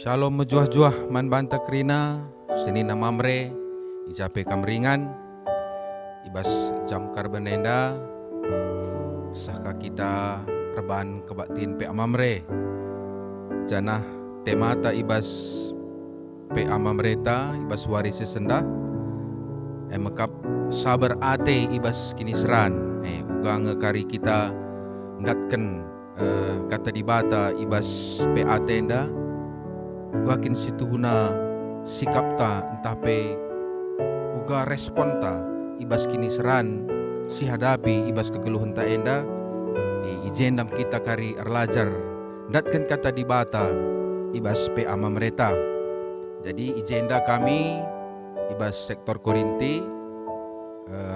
Shalom mejuah-juah man banta kerina senina mamre ijape kamringan ibas jam karbanenda sahka kita reban kebatin pe amamre janah temata ibas pe amamreta ibas warisi senda emakap sabar ate ibas kinisran uga ngekari kita ndatken kata dibata ibas pe atenda uga kin situ huna sikap ta entah pe uga respon ta ibas kini seran si hadapi ibas kegeluhan ta enda ijendam kita kari erlajar datkan kata dibata ibas pe ama mereta. Jadi ijenda kami ibas sektor Korinti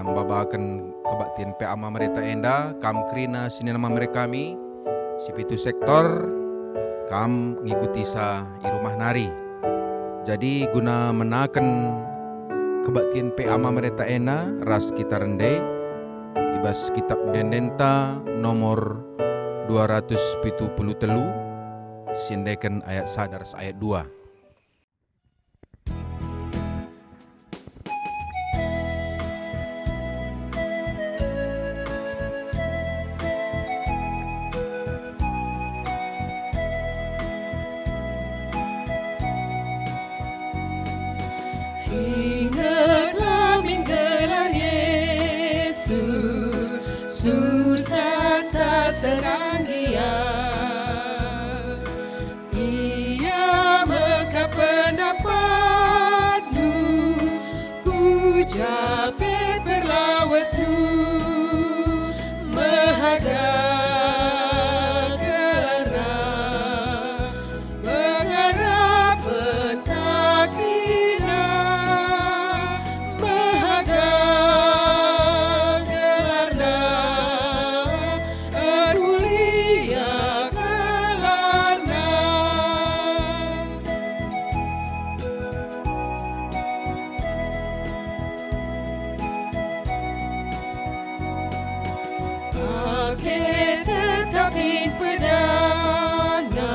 membabakan kebaktian pe ama mereta enda kam krina sini nama mereka kami sipitu sektor kam ngikuti sa i rumah nari. Jadi guna menakan kebaktian pe ama mereka ena ras kita rendai ibas kitab dendenta nomor 273 sindekan ayat sadar ayat 2. Ingatlah menggelar Yesus, susah tak serang Dia. Ia meka pendapatmu, ku jape perlawasmu, mahaga gelana, mengharap pentakdirna, mahaga gelarna, arulia gelarna. Pakai tetapin pedana,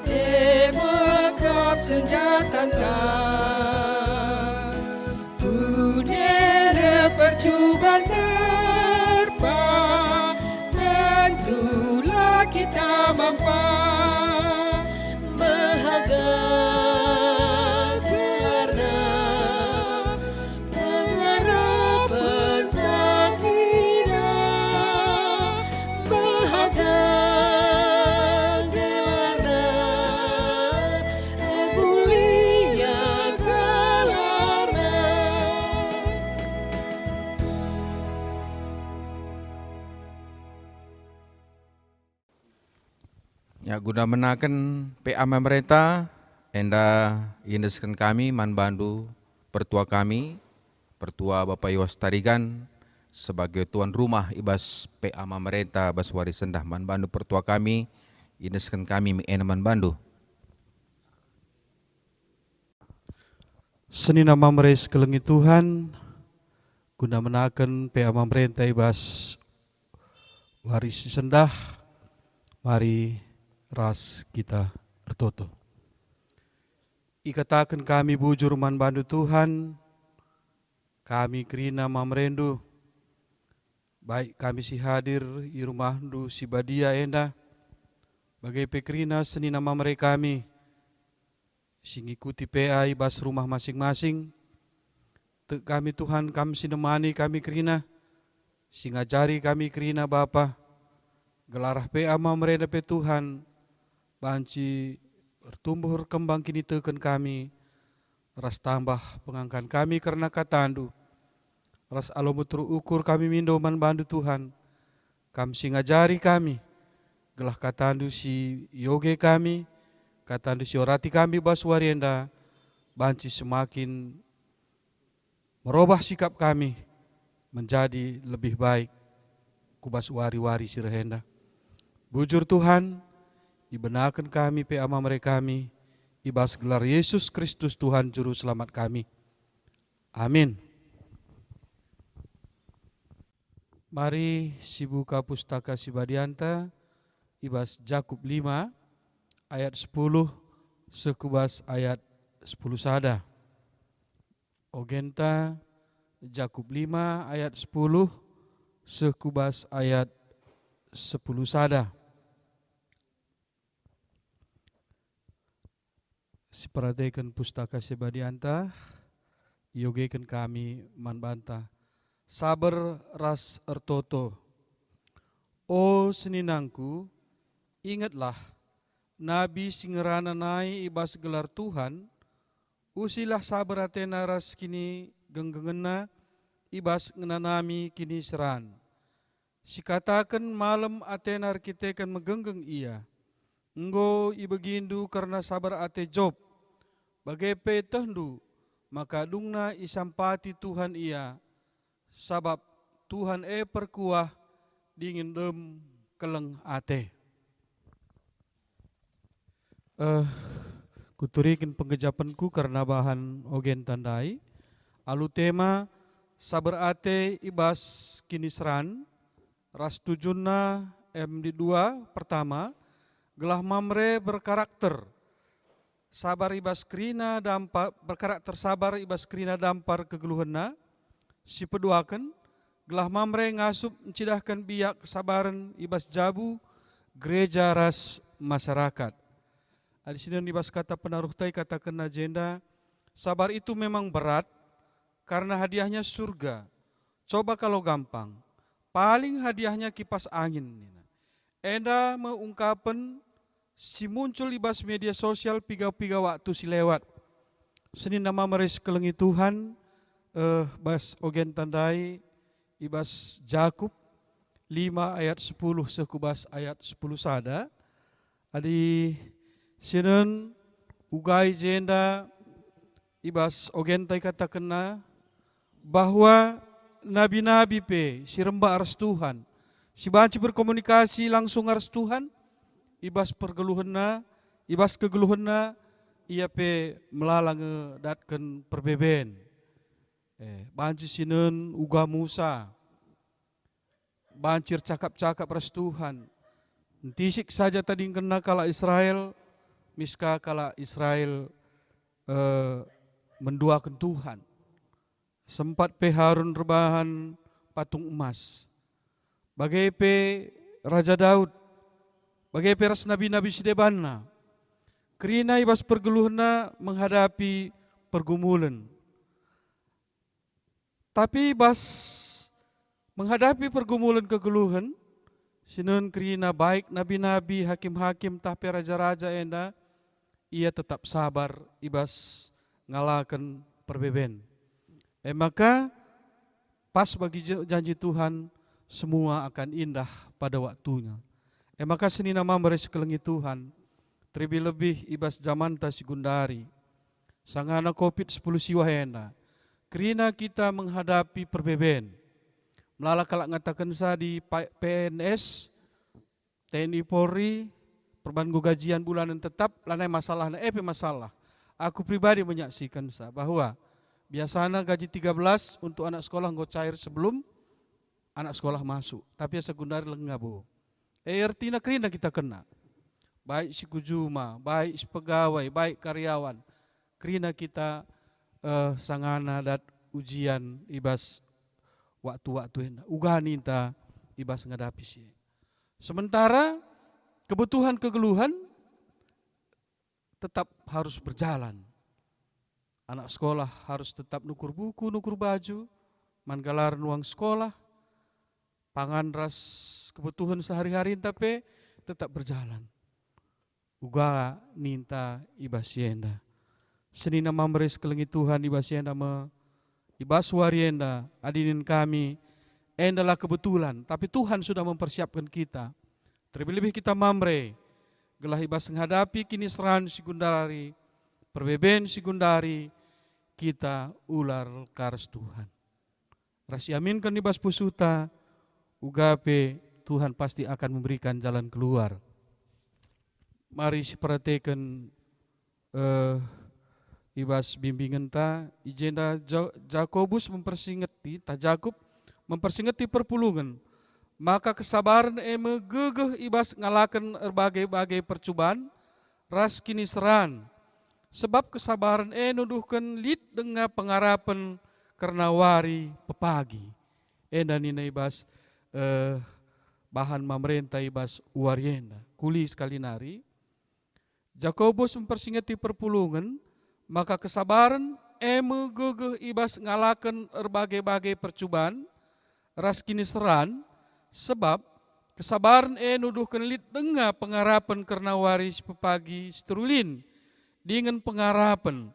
bekap senjata tak. Punera percubaan terpa, tentulah kita mampu mahaga gelarna, mengharap pentakdirna, mahaga gelarna, mulia gelarna. Ya guna menakan pe ama mereka enda indeskan kami man bandu pertua kami pertua Bapak Yos Tarigan sebagai tuan rumah ibas pe ama mereka bas waris sendah man bandu pertua kami indeskan kami ena man bandu. Seni nama meres kelengi Tuhan, guna menakan pe ama merenta ibas waris sendah, mari ras kita bertoto. Ikatakan kami bujur man bandu Tuhan, kami kerina mamrendu, baik kami si hadir di rumah du si badia enda, bagai pekerina seni nama mereka kami, sing ikuti PA ibas rumah masing-masing, te kami Tuhan kami sinemani kami kerina, sing ajari kami kerina Bapa, gelarah PA mamrenda pe Tuhan, banci bertumbuh berkembang kini teken kami, ras tambah pengangkan kami karena katandu, ras alomu terukur kami mindoman bandu Tuhan, kami sing ngajari kami, gelah katandu si yoge kami, katandu si orati kami bas warienda, banci semakin merubah sikap kami menjadi lebih baik, kubas wari-wari sirahenda. Bujur Tuhan, dibenarkan kami pe ama mereka kami, ibas gelar Yesus Kristus Tuhan Juru Selamat kami. Amin. Mari si buka pustaka si Badianta, ibas Jakub 5 ayat 10 sekubas ayat 10 sada. Ogenta Jakub 5 ayat 10 sekubas ayat 10 sada. Siperhatikan pustaka sebadianta, yogekan kami manbanta. Sabar ras ertoto. O seninangku, ingatlah Nabi singerana nai ibas gelar Tuhan, usilah sabar atena ras kini genggengena ibas ngenanami kini seran. Sikatakan malam atenar kitekan megenggeng ia. Enggo ibegindu karena sabar ate Job. Bagai petehdu maka dungna isampati Tuhan ia. Sabab Tuhan perkuah dingin dem keleng ate. Kuturikin penggejapanku karena bahan ogen tandai. Alu tema sabar ate ibas kini seran. Ras tujunna MD2 pertama. Gelah mamre berkarakter sabar ibas krina dampar berkarakter sabar ibas krina dampar kegeluhena. Si peduakan gelah mamre ngasup mencidahkan biak kesabaran ibas jabu gereja ras masyarakat. Di sini ibas kata penaruh tai katakan agenda sabar itu memang berat karena hadiahnya surga. Coba kalau gampang, paling hadiahnya kipas angin. Enda mengungkapan si muncul ibas media sosial piga-piga waktu si lewat. Senin nama meres kelengi Tuhan, bas ogen tandai ibas Jakub 5 ayat 10 sekubas ayat 10 sada. Adi sinen ugai jenda ibas ogen tai kata kena bahwa nabi-nabi pe si rembak aras Tuhan. Si banci berkomunikasi langsung aras Tuhan. Ibas pergeluhena, ibas kegeluhena, ia pe melalang datkan perbeben. Banci sinen uga Musa, bancir cakap-cakap ras Tuhan. Tisik saja tadi kena kala Israel, miska kala Israel menduakan Tuhan. Sempat pe Harun rebahan patung emas. Bagai pe Raja Daud, bagai peras nabi-nabi sidebana, kerina ibas pergeluhna menghadapi pergumulan. Tapi ibas menghadapi pergumulan kegeluhan, sinun kerina baik nabi-nabi, hakim-hakim, tapi raja-raja enda, ia tetap sabar ibas ngalakan perbeben. Maka pas bagi janji Tuhan, semua akan indah pada waktunya. Maka seni nama meres kelengi Tuhan, terlebih lebih ibas zaman ta sigundari, sangana COVID-10 siwahena, kerina kita menghadapi perbeben. Melala kalak ngatakan sa di PNS, TNI Polri, perbanding gajian bulanan tetap, lanai masalah, masalah. Aku pribadi menyaksikan sa bahwa biasanya gaji 13 untuk anak sekolah nggak cair sebelum anak sekolah masuk, tapi sekundari lengabo. Artinya kerina kita kena, baik si kujuma, baik si pegawai, baik karyawan, kerina kita sangana dat ujian ibas waktu-waktu hendak ugani inta ibas ngadapi sih. Sementara kebutuhan kegeluhan tetap harus berjalan. Anak sekolah harus tetap nukur buku, nukur baju, manggalar nuang sekolah, pangan ras kebutuhan sehari-hari tapi tetap berjalan. Uga ninta ibas yenda. Senina mamres kelengi Tuhan ibas yenda ibas warienda adinin kami endalah kebetulan, tapi Tuhan sudah mempersiapkan kita. Terlebih-lebih kita mamre gelah ibas menghadapi kini seran sigundari, perbeben sigundari, kita ular kars Tuhan. Rasi aminkan ibas pusuta, ugape Tuhan pasti akan memberikan jalan keluar. Mari perhatikan ibas bimbingan ta, ijenda Jakobus mempersingeti, ta Jakub mempersingeti perpulungan. Maka kesabaran gegeh ibas ngalakan berbagai-bagai percobaan, ras kini seran, sebab kesabaran nuduhkan lid dengan pengarapan karena wari pepagi. Enda nina ibas bahan pemerintah ibas warienda. Kuli sekali nari. Jakobus mempersingati perpulungan, maka kesabaran megegeh ibas ngalakan berbagai-bagai percobaan, ras kini seran, sebab kesabaran nuduhkan lid dengan pengarapan karena waris pepagi seterulin, dengan pengarapan,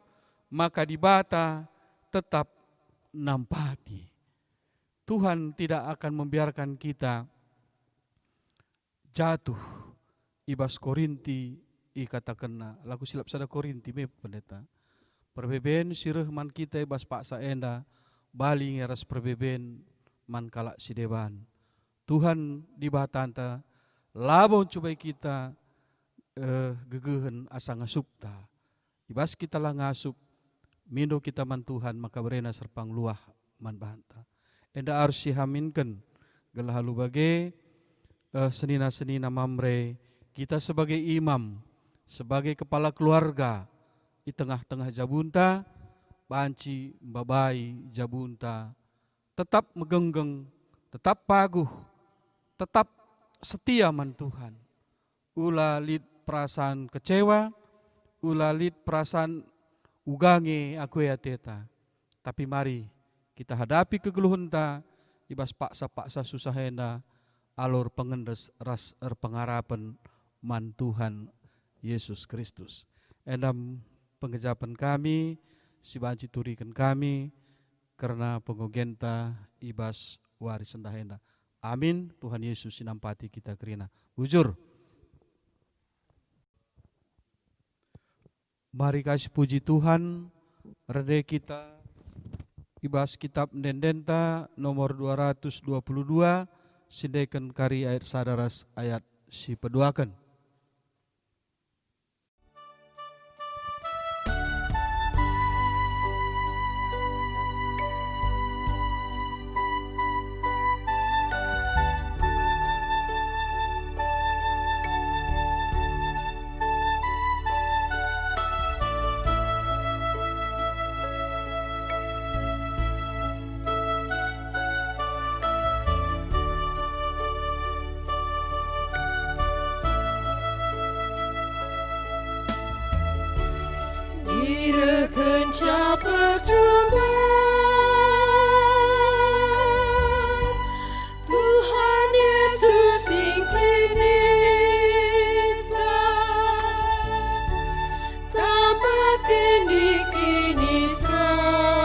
maka dibata tetap nampati. Tuhan tidak akan membiarkan kita jatuh ibas Korinti katakan laku silap sada Korinti me pendeta. Perbeben sirehman kita ibas paksa enda bali ngeras perbeben man kalak sideban. Tuhan di batanta labon coba kita gegehen asa ngasupta. Ibas kita lah ngasup mindo kita man Tuhan maka berena serpang luah man banta. Enda harus sihaminkan gelah halu bage senina-senina mamre kita sebagai imam, sebagai kepala keluarga di tengah-tengah jabunta, banci babai jabunta tetap megenggeng, tetap paguh, tetap setia man Tuhan. Ulah lid perasaan kecewa, ulah lid perasaan ugange aku ya teta. Tapi mari kita hadapi kegeluhunta, ibas paksa-paksa susah henda, alur pengendes ras pengarapan man Tuhan Yesus Kristus. Endam pengejapan kami, si banci turikan kami, karena pengogenta ibas waris sendahenda. Amin. Tuhan Yesus sinampati kita kerina. Bujur. Mari kasih puji Tuhan, rede kita ibas kitab Dendenta nomor 222, sindekan kari ayat sadaras ayat si peduakan. Kenca percobaan Tuhan Yesus ingklinisa tamat ini kini serang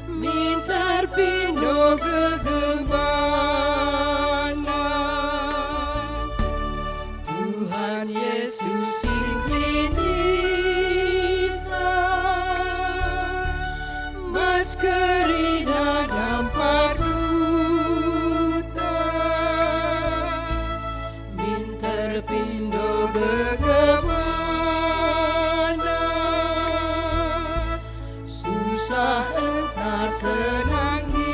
mintar pino gegebana Tuhan Yesus kerina dampar duta minter pindo gegemana susah entah senang dia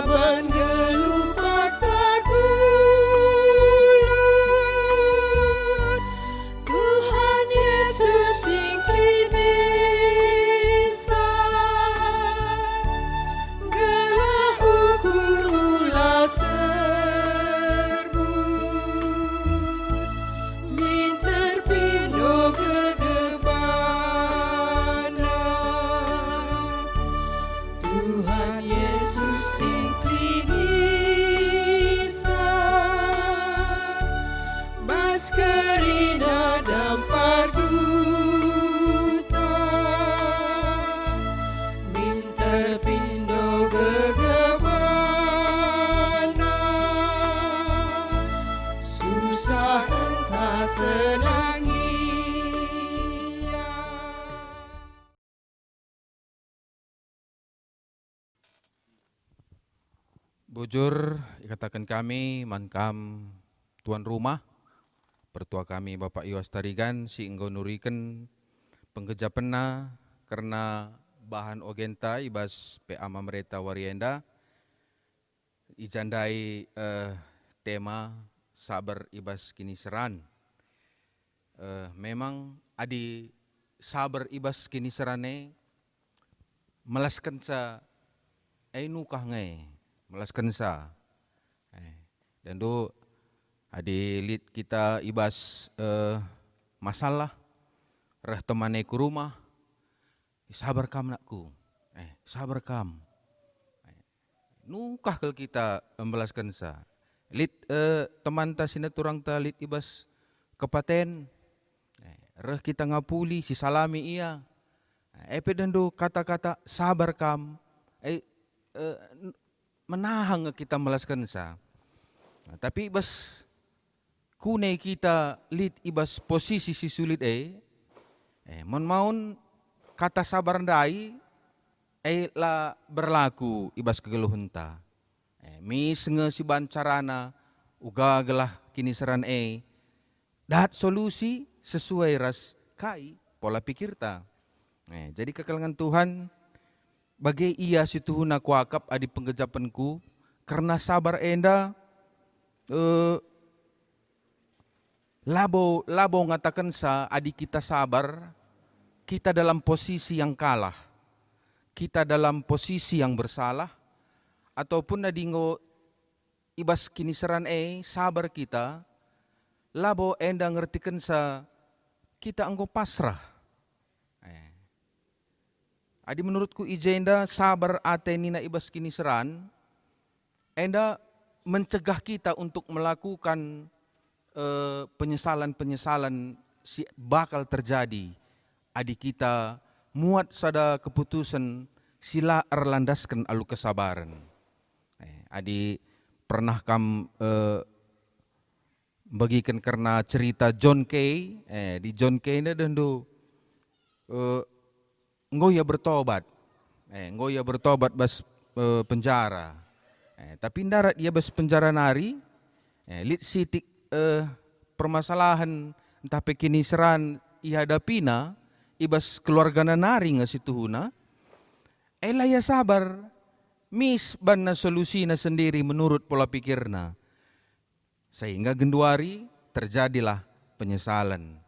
Ban gelupa sagulut Tuhan Yesus ingklinisa gelah ukur ulah serbut minter pindo gegebana Tuhan Yesus ingklinisa maskerina dampar duta minter pindo gegebana susah entah senang ia. Bujur, ikatakan kami, mankam tuan rumah, Pertua kami Bapak Iwas Tarigan si engkau nurikan pengkejapenna karena bahan ogenta ibas PA Mamreta Warienda ijandai tema sabar ibas kini seran. Memang adi sabar ibas kini serane melaskan sa nukah ngai melaskan sa. Dan do adi lit kita ibas masalah rah temane ku rumah sabar kam nakku. Sabar kam. Nukah kalau kita membalaskan sa. Lit teman ta sinaturang ta lit ibas kepaten. Reh kita ngapuli si salami iya. Epe dando kata-kata sabar kam. Menahang kita melaskan sa. Tapi ibas kunai kita lit ibas posisi si sulit maun kata sabar ndai la berlaku ibas kegeluhunta. Mis nge si bancarana uga gelah kini seran dat solusi sesuai ras kai pola pikir ta. Jadi kekalangan Tuhan bagai ia si Tuhuna kuakap adi penggejapanku karena sabar enda labo ngatakan sa adi kita sabar kita dalam posisi yang kalah. Kita dalam posisi yang bersalah ataupun nadingo ibas kiniseran sabar kita labo enda ngertikan sa kita anggo pasrah. Adi menurutku ijenda sabar ate nina ibas kiniseran enda mencegah kita untuk melakukan penyesalan-penyesalan si bakal terjadi adi kita muat sada keputusan sila erlandaskan alu kesabaran. Adi pernah kam bagikan karena cerita John Kay. Di John Kay ini dendo ngoya bertobat. Ngoya bertobat bas penjara. Tapi ndarat dia bas penjara nari. Lit sitik permasalahan entah pekini seran ihadapina. Ibas keluarga nari nga si Tuhuna, laya sabar, mis ban na solusi na sendiri menurut pola pikirna. Sehingga genduari terjadilah penyesalan.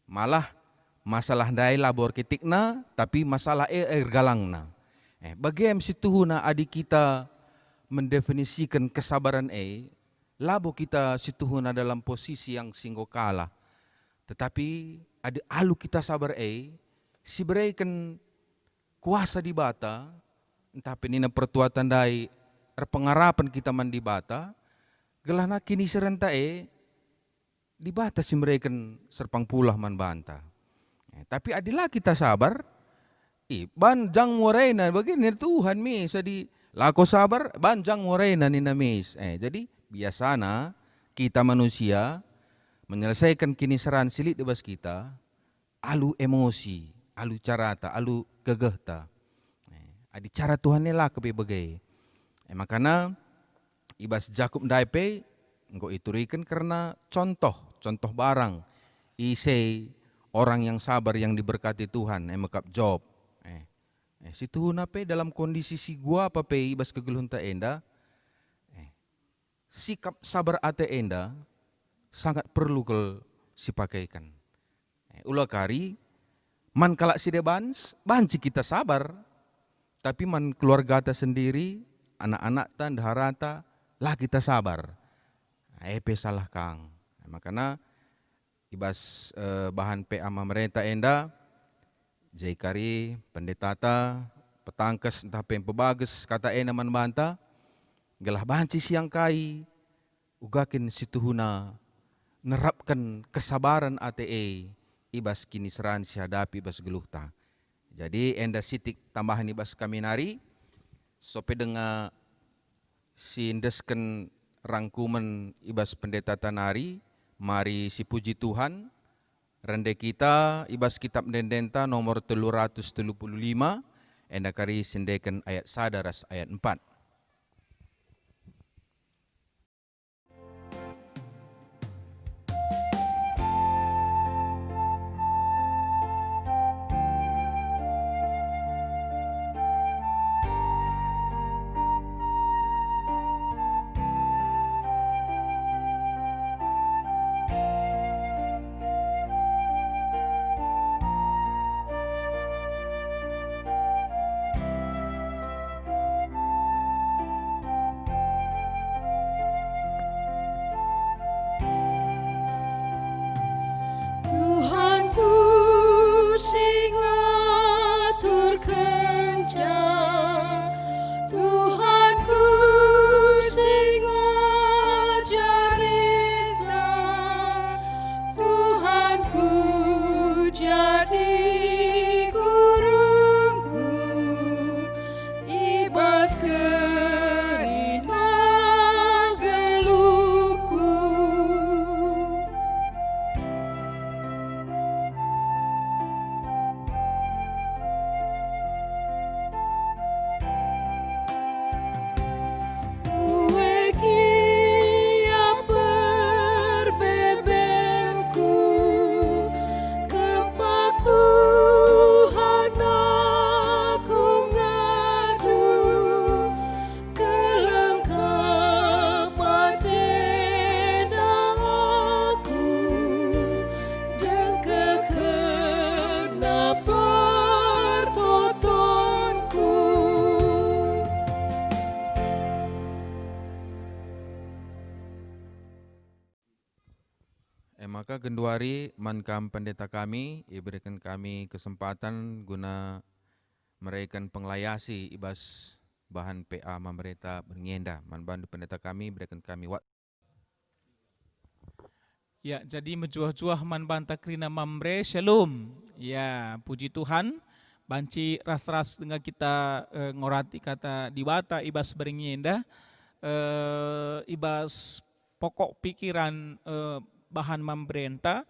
Malah masalah dai labor kitikna, tapi masalah galangna. Bagaimana si Tuhuna adik kita mendefinisikan kesabaran labo kita si Tuhuna dalam posisi yang singgo kalah. Tetapi ada alu kita sabar si berikan kuasa di bata, entah penina pertuatan dai pengarapan kita man di bata, gelana kini serenta di bata si berikan serpang pulah man banta. Tapi adilah kita sabar, banjang morena begini Tuhan mis, jadi lako sabar banjang morena nina mis. Jadi biasana kita manusia menyelesaikan kiniseran silit di bas kita, alu emosi, alu carata, alu gegehta. Adi cara Tuhan lah kepe bagai. Makanya ibas Jakub daipe engko iturikan karena contoh barang ise orang yang sabar yang diberkati Tuhan mekap Job. Si Tuhun pe dalam kondisi si gua apa pe ibas kegeluhunta enda sikap sabar ate enda sangat perlu kel sipakaikan. Ulah kari man kalak si debans banci kita sabar, tapi man keluarga ta sendiri anak-anak ta daharata lah kita sabar. Epe salah kang. Makanya ibas bahan PA Mamreta enda jai kari pendeta ta petangkes entah pe pebagus kata man banta gelah banci siang kai ugakin si Tuhuna nerapkan kesabaran ate ibas kini seran si hadapi ibas geluhta. Jadi enda sitik tambahan ibas kami nari sope denga si indesken rangkuman ibas pendeta tanari mari si puji Tuhan rende kita ibas kitab dendenta nomor 335 enda kari sindeken ayat sadaras ayat 4. Maka genduari mankam pendeta kami, berikan kami kesempatan guna meraikan penglayasi ibas bahan PA pemerintah berngenda. Manbantu pendeta kami, berikan kami Ya, jadi menjuah-juah man banta krina mamre shalom. Ya, puji Tuhan. Banci ras-ras dengan kita ngorati kata dibata ibas beringenda. Ibas pokok pikiran bahan mambrenta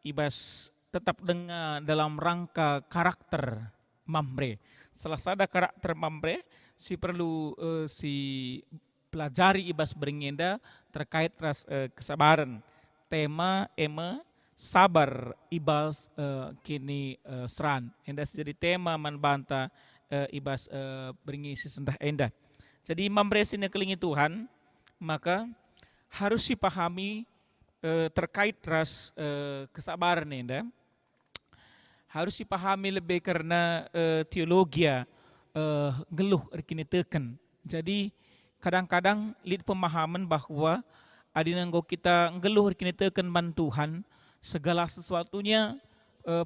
ibas tetap dengan dalam rangka karakter mamre. Salah sada karakter mamre si perlu si pelajari ibas beringenda terkait ras kesabaran. Tema sabar ibas kini seran. Enda jadi tema manbanta ibas beringisi sendah enda. Jadi mamre sini kelingi Tuhan, maka harus dipahami terkait ras kesabaran enda. Harus dipahami lebih karena teologi geluh kini teken. Jadi kadang-kadang lid pemahaman bahwa adinanggo kita ngeluh kini teken man Tuhan, segala sesuatunya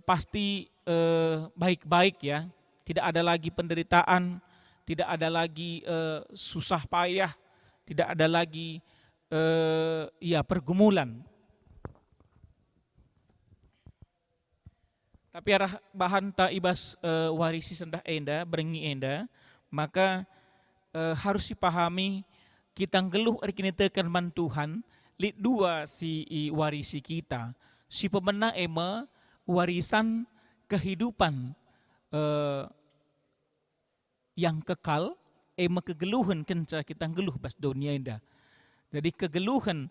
pasti baik-baik ya. Tidak ada lagi penderitaan, tidak ada lagi susah payah, tidak ada lagi pergumulan. Tapi arah bahan ta ibas warisi sendah enda, berengi enda, maka harus dipahami kita ngeluh kini tekan man Tuhan, lid dua si warisi kita. Si pemena warisan kehidupan yang kekal, kegeluhan kenca kita ngeluh bas dunia indah. Jadi kegeluhan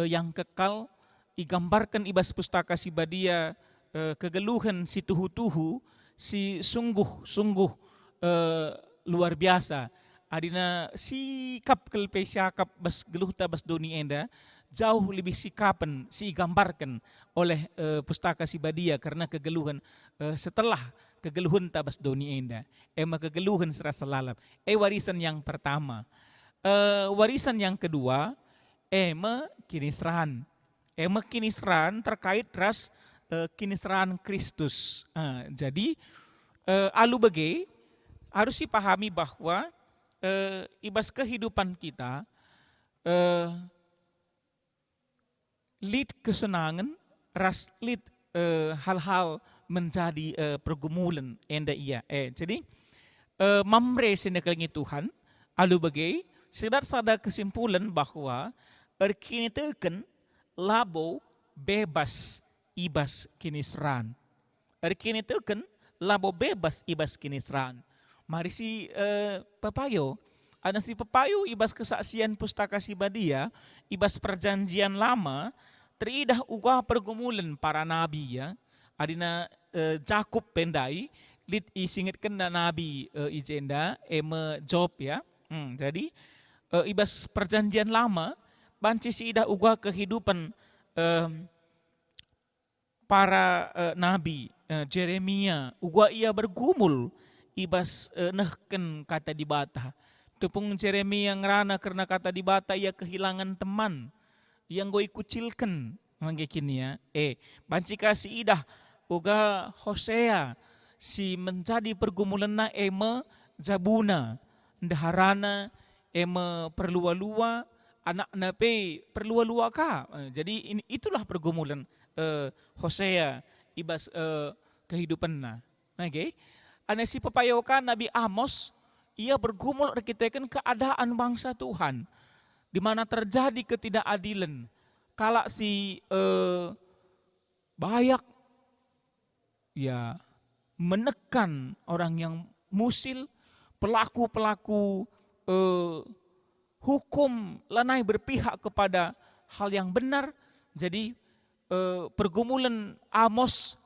yang kekal digambarkan ibas pustaka si badia, kegeluhan si tuhu-tuhu, si sungguh luar biasa. Adina sikap kelpe syakap bas geluh ta bas doni enda jauh lebih sikapan si gambarkan oleh pustaka si badia karena kegeluhan setelah kegeluhan ta bas doni enda kegeluhan serasa lalap warisan yang pertama. Warisan yang kedua kinisrahan kinisrahan terkait ras kinisrahan Kristus. Jadi alu bage harus dipahami bahwa ibas kehidupan kita lid kesenangan ras lid hal-hal menjadi pergumulan enda iya. Jadi mamre senekelingi Tuhan alu bagai sedar sada kesimpulan bahwa erkini teken labo bebas ibas kinisran. Erkini teken labo bebas ibas kinisran. Mari si pepayo, ada si pepayo ibas kesaksian pustaka si badia, ibas perjanjian lama, teridah uga pergumulan para nabi ya. Adina Jakub pendai, lid isingitkan na nabi ijenda, Job ya. Jadi ibas perjanjian lama, banci si idah uga kehidupan para nabi, Jeremia, uga ia bergumul, ibas nehken kata dibata. Tepung Jeremia yang rana karena kata dibata ia kehilangan teman yang gue kucilkan manggekin ya. Banci kasih idah uga Hosea si menjadi pergumulan na jabuna ndaharana perlua-lua anak nape perlua-lua ka. Jadi itulah pergumulan Hosea ibas kehidupan na. Okay? Ana si pepayokan Nabi Amos, ia bergumul rekitekan keadaan bangsa Tuhan, di mana terjadi ketidakadilan. Kala si Bayak ya menekan orang yang musil, pelaku-pelaku hukum lanai berpihak kepada hal yang benar. Jadi pergumulan Amos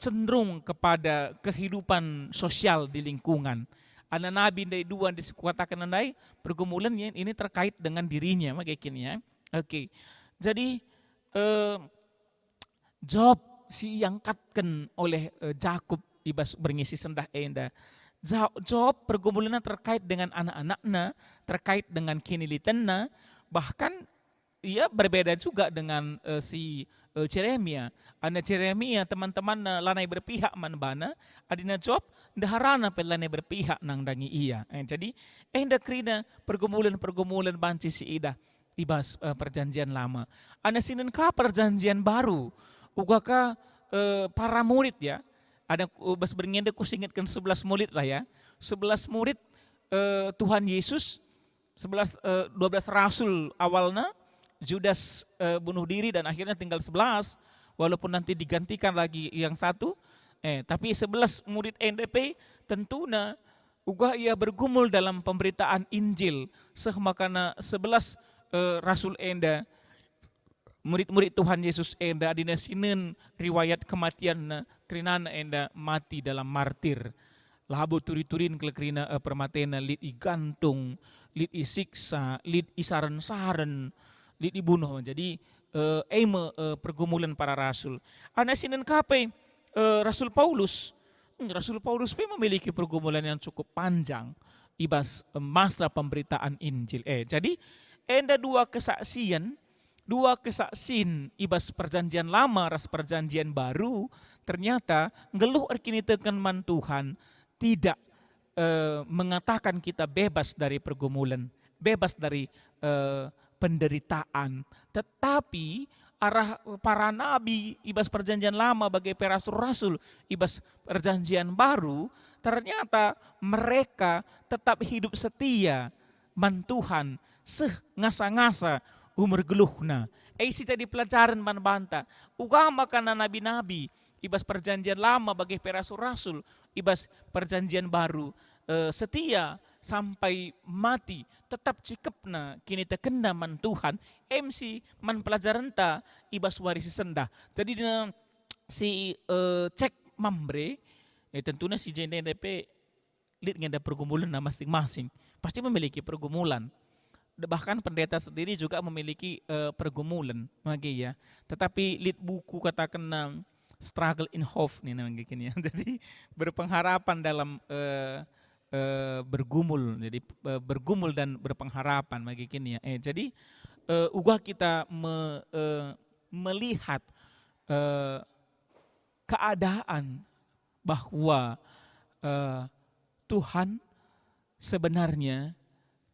cenderung kepada kehidupan sosial di lingkungan. Ada nabi dari dua dikatakan andai pergumulan ini terkait dengan dirinya makanya. Oke. Jadi Job si yang katkan oleh Jakub ibas berngisi sendah enda. Job pergumulannya terkait dengan anak-anaknya, terkait dengan kinilitannya, bahkan ia berbeda juga dengan si Jeremia. Ana Jeremia teman-teman lanai berpihak man bana, adina job daharana pe lanai berpihak nang dangi iya. Jadi enda krina pergumulan-pergumulan banci si ida ibas perjanjian lama. Ana sinen ka perjanjian baru. Uga ka para murid ya. Ada bas beringenda ku singitkan 11 murid lah ya. 11 murid Tuhan Yesus, 12 rasul awalnya, Judas bunuh diri dan akhirnya tinggal 11, walaupun nanti digantikan lagi yang satu. Tapi 11 murid NDP tentunya uga ia bergumul dalam pemberitaan Injil. Makana 11 rasul enda, murid-murid Tuhan Yesus enda adina sinen riwayat kematian kerinana enda mati dalam martir. Labo turi-turin kelkrina permatena lid igantung, lid isiksa, lid isaran-saran, lid dibunuh. Jadi pergumulan para rasul. Ana sinen kape Rasul Paulus. Rasul Paulus memiliki pergumulan yang cukup panjang ibas masa pemberitaan Injil. Jadi ada dua kesaksian ibas perjanjian lama ras perjanjian baru ternyata ngeluh erkini tekan man Tuhan tidak mengatakan kita bebas dari pergumulan, bebas dari penderitaan, tetapi arah para nabi ibas perjanjian lama bagai rasul-rasul ibas perjanjian baru ternyata mereka tetap hidup setia man Tuhan ngasa-ngasa umur geluhna. Isi jadi pelajaran man banta ugama karena nabi-nabi ibas perjanjian lama bagai rasul-rasul ibas perjanjian baru setia sampai mati tetap cikepna kini tekenda man Tuhan MC man pelajaran ta ibas warisi senda. Jadi si cek mambre tentunya si JNDP lihat ngenda pergumulan masing-masing pasti memiliki pergumulan. Bahkan pendeta sendiri juga memiliki pergumulan ya. Tetapi lihat buku katakan struggle in hope nih namanya gini ya. Jadi berpengharapan dalam bergumul. Jadi bergumul dan berpengharapan gini ya. Jadi uga kita melihat keadaan bahwa Tuhan sebenarnya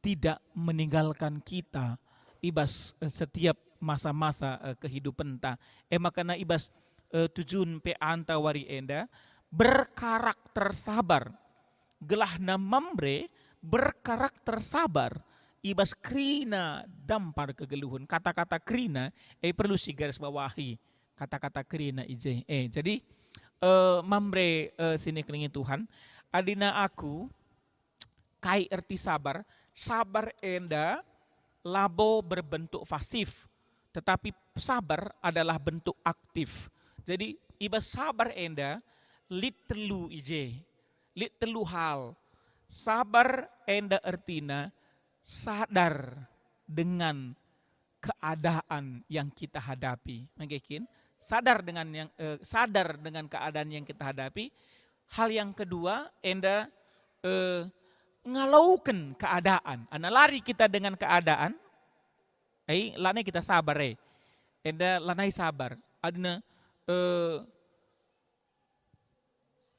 tidak meninggalkan kita ibas setiap masa-masa kehidupan ta. Makana ibas tujuan pe anta wari enda berkarakter sabar. Gelahna mamre berkarakter sabar. Ibas krina dampar kegeluhun. Kata-kata krina perlu si garis bawahi. Kata-kata krina ije. Jadi mamre sini kelingi Tuhan. Adina aku kai erti sabar. Sabar enda labo berbentuk pasif. Tetapi sabar adalah bentuk aktif. Jadi ibas sabar enda lit telu ije. Lit telu hal. Sabar enda artina sadar dengan keadaan yang kita hadapi. Mungkin sadar dengan keadaan yang kita hadapi. Hal yang kedua enda ngalaukan keadaan. Ana lari kita dengan keadaan. Lanai kita sabar enda lanai sabar. Adna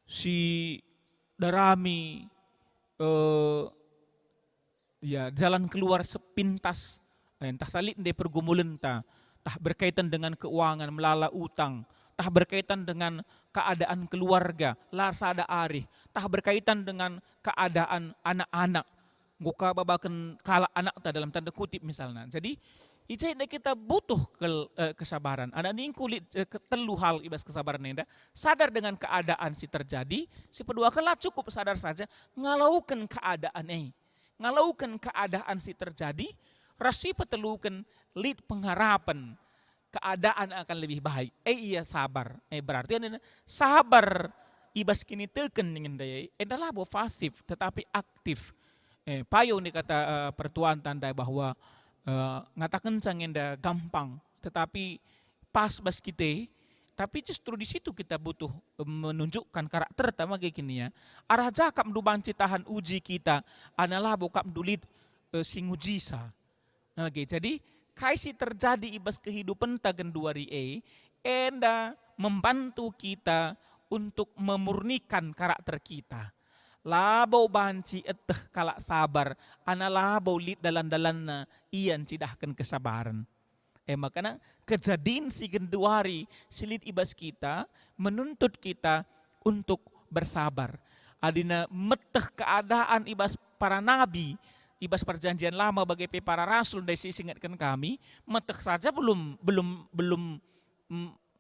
si darami ya jalan keluar sepintas entah salit de pergumulan tah berkaitan dengan keuangan melala utang, tah berkaitan dengan keadaan keluarga lar sada arih, tah berkaitan dengan keadaan anak-anak nguka babakan kala anak tah dalam tanda kutip misalnya. Jadi ijai kita butuh kesabaran. Ada kulit ketelu hal ibas kesabaran enda. Sadar dengan keadaan si terjadi. Si kedua kala cukup sadar saja. Ngalaukan keadaan ngalaukan keadaan si terjadi. Rasi petelukan lid pengharapan. Keadaan akan lebih baik. Iya sabar. Berarti sabar ibas kini teken dengan daya. Adalah pasif tetapi aktif. Payo ni kata pertuan tanda bahwa ngatakan cangenda gampang, tetapi pas bas kita, tapi justru di situ kita butuh menunjukkan karakter tama kayak gini ya. Arah jakap du banci tahan uji kita, analah bokap dulit singujisa. Jadi kaisi terjadi ibas kehidupan tagen duari enda membantu kita untuk memurnikan karakter kita. Labau banci eteh kalak sabar, ana labau lit dalan-dalanna iyan cidahkan kesabaran. Makanya kejadian si genduari silit ibas kita menuntut kita untuk bersabar. Adina meteh keadaan ibas para nabi, ibas perjanjian lama bagi para rasul dari sisi ingatkan kami, meteh saja belum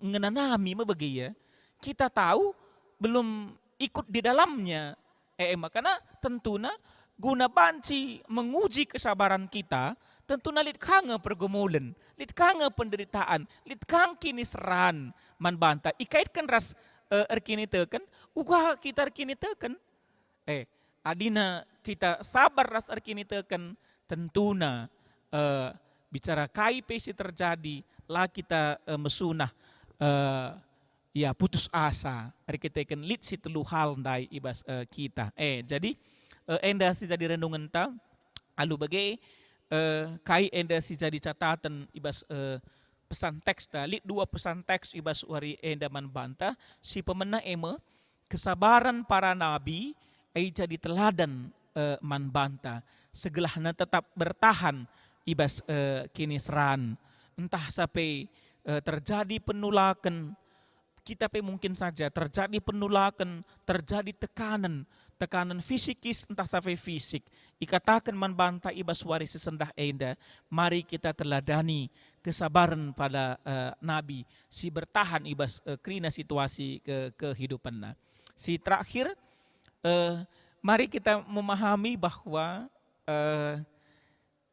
ngenanami bagi ya. Kita tahu belum ikut di dalamnya. Makanya tentunya guna banci menguji kesabaran kita, tentunya lit kange pergumulan, lit kange penderitaan, lit kang kini seran man banta. Ikaitkan ras erkini teken, uga kita erkini teken. Adina kita sabar ras erkini teken, tentunya bicara KIP si terjadi, lah kita mesunah ya putus asa, kita teken lit si telu hal ndai ibas kita. Jadi enda si jadi renungan ta, alu bagai kai enda si jadi catatan ibas pesan teks ta, lit 2 pesan teks ibas wari enda man banta, si pemena kesabaran para nabi jadi teladan man banta, segelahna tetap bertahan ibas kini seran, entah sampai terjadi penolakan, kita mungkin saja terjadi penolakan, terjadi tekanan fisikis entah sampai fisik. Ikatakan man banta ibas wari sesendah enda, mari kita teladani kesabaran pada nabi, si bertahan ibas krina situasi kehidupannya. Si terakhir, mari kita memahami bahwa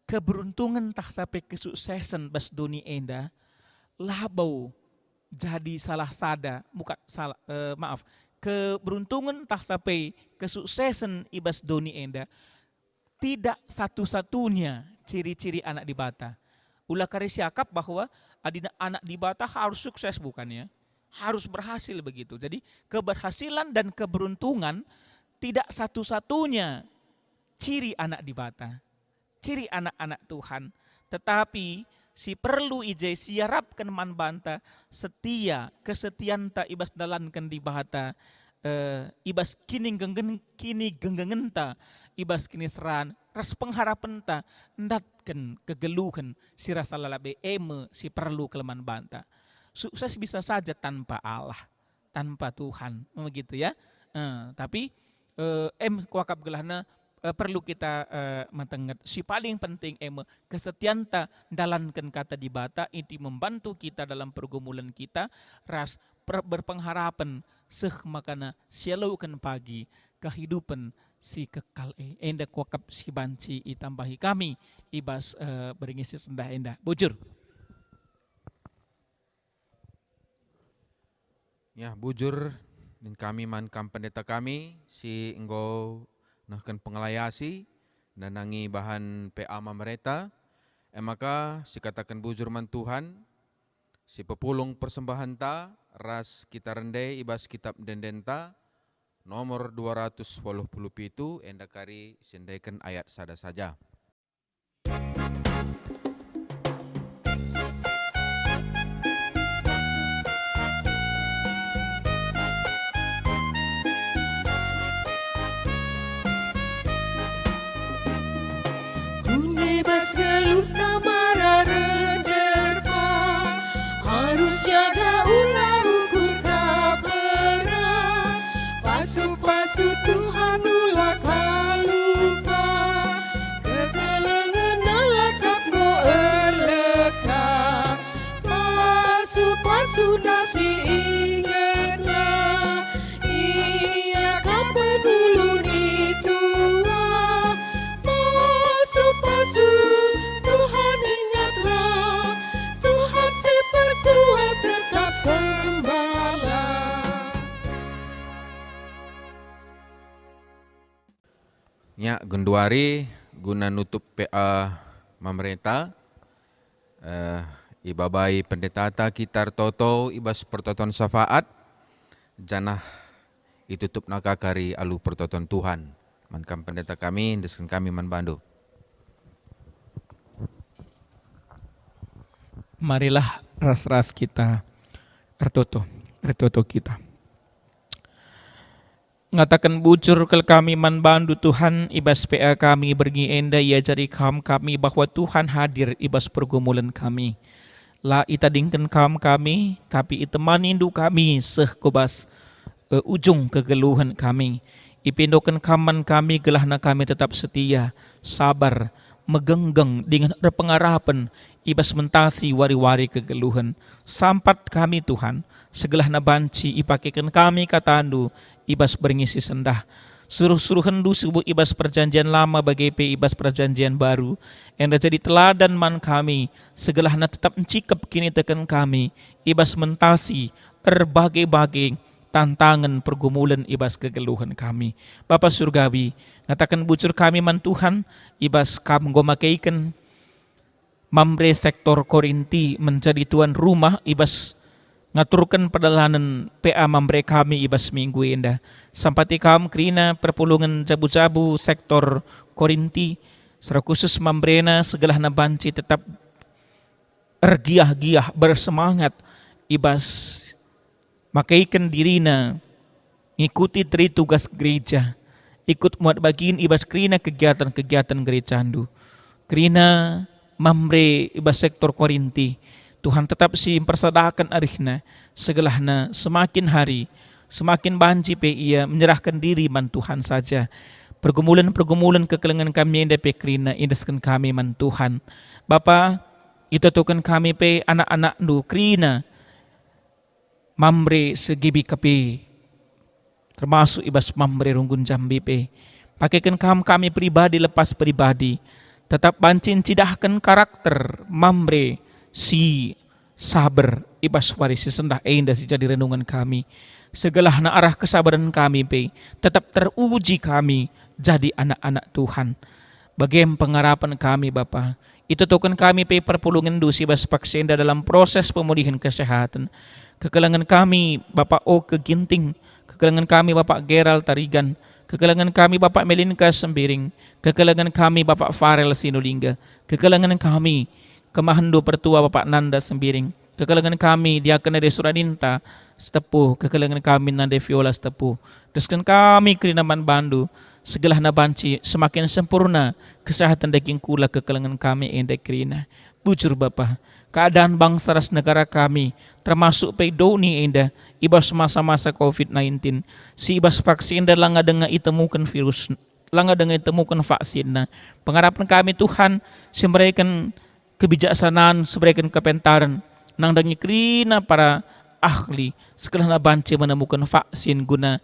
keberuntungan tak sampai kesuksesan bas dunia enda, labau jadi salah sada, bukan salah, keberuntungan tak sampai kesuksesan ibas doni enda tidak satu-satunya ciri-ciri anak dibata. Ulah kari siakap bahwa adina anak dibata harus sukses bukannya, harus berhasil begitu. Jadi keberhasilan dan keberuntungan tidak satu-satunya ciri anak dibata, ciri anak-anak Tuhan, tetapi si perlu ije siarapkan man banta setia, kesetian ta ibas dalankan di bahata, ibas kini genggengenta, ibas kini seran, ras pengharapan ta, ndatkan kegeluhan si rasa lalabe si perlu keleman banta. Sukses bisa saja tanpa Allah, tanpa Tuhan, begitu ya. Tapi kuakap gelahna perlu kita mentengat. Si paling penting kesetianta dalankan kata di bata itu membantu kita dalam pergumulan kita, ras berpengharapan makana sialaukan pagi kehidupan si kekal enda kuakap si banci itambahi kami ibas beringisi sendah enda bujur. Ya bujur dan kami mankam pendeta kami si enggo nahkan pengelayasi dan nangi bahan PA mereka, maka si katakan bujur man Tuhan, si pepulung persembahan ta, ras kita rendai ibas kitab dendenta, nomor 287, enda kari sendaikan ayat sada saja. Geluh tamara rederpa, harus jaga ulah ukur tak pernah. Pasu-pasu Tuhan ulah kalupa, kegelengan nalakap go eleka. Pasu-pasu nasi ingatlah, ia kapan dulu ditua. Pasu-pasu Tuhan ingatlah, Tuhan seperkuat tetap sembahlah. Ya genduari guna nutup PA pemerintah, ibabai pendeta kitar toto ibas pertoton syafaat, janah itutup nakakari alu pertoton Tuhan. Mankam pendeta kami, deskan kami manbandu. Marilah ras-ras kita Retoto kita. Ngatakan bujur kel kami man bandu Tuhan ibas PA kami bergi enda ia jari kami bahwa Tuhan hadir ibas pergumulan kami. La itadingkan kami tapi itemanindu kami kobas ujung kegeluhan kami. Ipindokan kaman kami gelahna kami tetap setia, sabar, megenggeng dengan berpengarapan ibas mentasi wari-wari kegeluhan. Sampat kami Tuhan, segelahna banci ipakekan kami katandu ibas berngisi sendah. Suruh-suruh hendu subuh ibas perjanjian lama bagi ibas perjanjian baru. Yang jadi teladan man kami, segelahna tetap mencikap kini tekan kami, ibas mentasi berbagai-bagai tantangan pergumulan ibas kegeluhan kami. Bapa surgawi, ngatakan bujur kami man Tuhan, ibas kam gomakeiken Mamre sektor Korinti menjadi tuan rumah ibas ngaturkan pedalanan PA Mamre kami ibas minggu indah. Sampati kam krina perpulungan jabu-jabu sektor Korinti, secara khusus Mambrena segelahna banci tetap ergiah-giah bersemangat ibas makaikan dirina ngikuti tri tugas gereja, ikut muat bagiin ibas krina kegiatan-kegiatan gereja andu. Krina Mamre ibas sektor Korinti, Tuhan tetap si mempersadakan arihna segelahna semakin hari semakin banci pe ia menyerahkan diri man Tuhan saja. Pergumulan-pergumulan kekelengan kami yang dapat krina indaskan kami man Tuhan. Bapa, itu tukan kami pe anak-anak nu krina Mamre segibi kapi termasuk ibas Mamre runggun jambi pe. Pakaikan kami pribadi lepas pribadi. Tetap bancin cidahkan karakter Mamre si sabar ibas warisi sendah indah si jadi renungan kami. Segelahna arah kesabaran kami pe tetap teruji kami jadi anak-anak Tuhan. Bagaimana pengharapan kami Bapa? Itu token kami pe perpulungan dusi bas paksenda dalam proses pemulihan kesehatan. Kekelangan kami Bapak O Keginting, kekelangan kami Bapak Gerald Tarigan, kekelangan kami Bapak Melinka Sembiring, kekelangan kami Bapak Farel Sinulingga, kekelangan kami Kemahendo Pertua Bapak Nanda Sembiring, kekelangan kami Diaken Ade Suraninta Setepuh, kekelangan kami Nanda Viola Setepuh, deskan kami Krinaman Bandu, segelahna banci semakin sempurna kesehatan daging kula kekelangan kami endek krina. Bujur Bapa, keadaan bangsa ras negara kami termasuk pedoni indah ibas masa-masa COVID-19 si ibas vaksin dan langga dengan itemukan virus langga dengan itemukan vaksin pengharapan kami Tuhan memberikan kebijaksanaan memberikan kepentaran nang dangi krina para ahli sekelana banci menemukan vaksin guna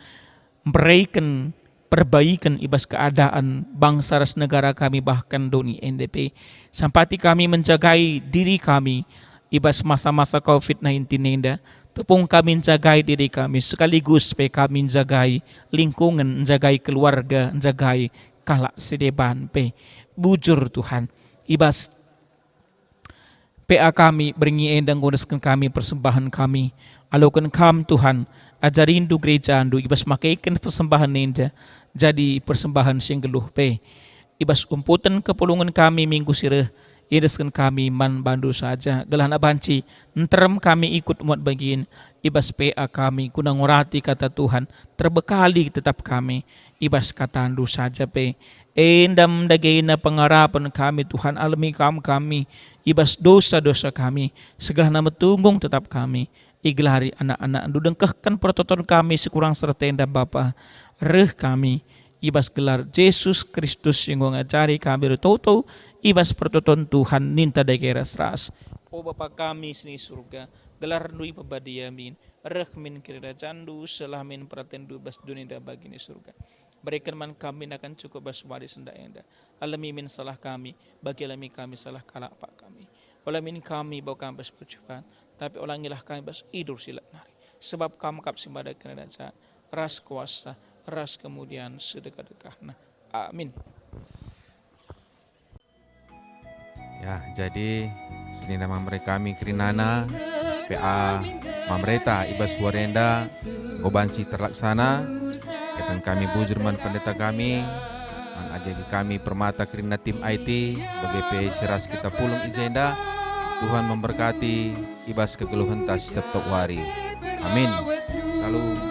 memberikan perbaikan ibas keadaan bangsa ras negara kami bahkan doni NDP sampati kami menjagai diri kami ibas masa-masa COVID-19 nenda tepung kami menjagai diri kami sekaligus supaya kami menjagai lingkungan menjagai keluarga menjagai kalak sedeban pe bujur Tuhan ibas PA kami beringi endang nguruskan kami persembahan kami alukan kam Tuhan ajarin du gereja andu ibas makaikan persembahan nenda jadi persembahan singgeluh pe ibas umputan kepulungan kami minggu sireh iriskan kami man bandu saja gelana banci enterem kami ikut muat bagian ibas PA kami kuna ngurati kata Tuhan terbekali tetap kami ibas kata andu saja pe endam dagina pengarapan kami Tuhan alami kami ibas dosa-dosa kami segelana metunggung tetap kami iglari anak-anak dudengkahkan pertoton kami sekurang sertenda Bapa reh kami ibas gelar Yesus Kristus yang ngajari kami toto ibas pertoton Tuhan ninta dageras ras o Bapa kami sini surga gelar nui pabadiamin reh min kira candu selamin pratendu bas dunia bagini surga berikan man kami akan cukup bas wadi senda enda alami min salah kami bagi alami kami salah kalak pak kami alamin kami bawa kami bas percobaan tapi ulangilah kami bas idur silat nari sebab kamu kap simbada kerajaan ras kuasa ras kemudian sedekah-dekahna amin. Ya, jadi sini nama mereka kami Krinana PA Mamreta ibas Warenda Gobanci terlaksana ketan kami bujurman pendeta kami man ajagi kami permata Krina tim IT bagi PA seras kita pulung ijenda Tuhan memberkati ibas kegeluhan tas setiap hari. Amin. Salam.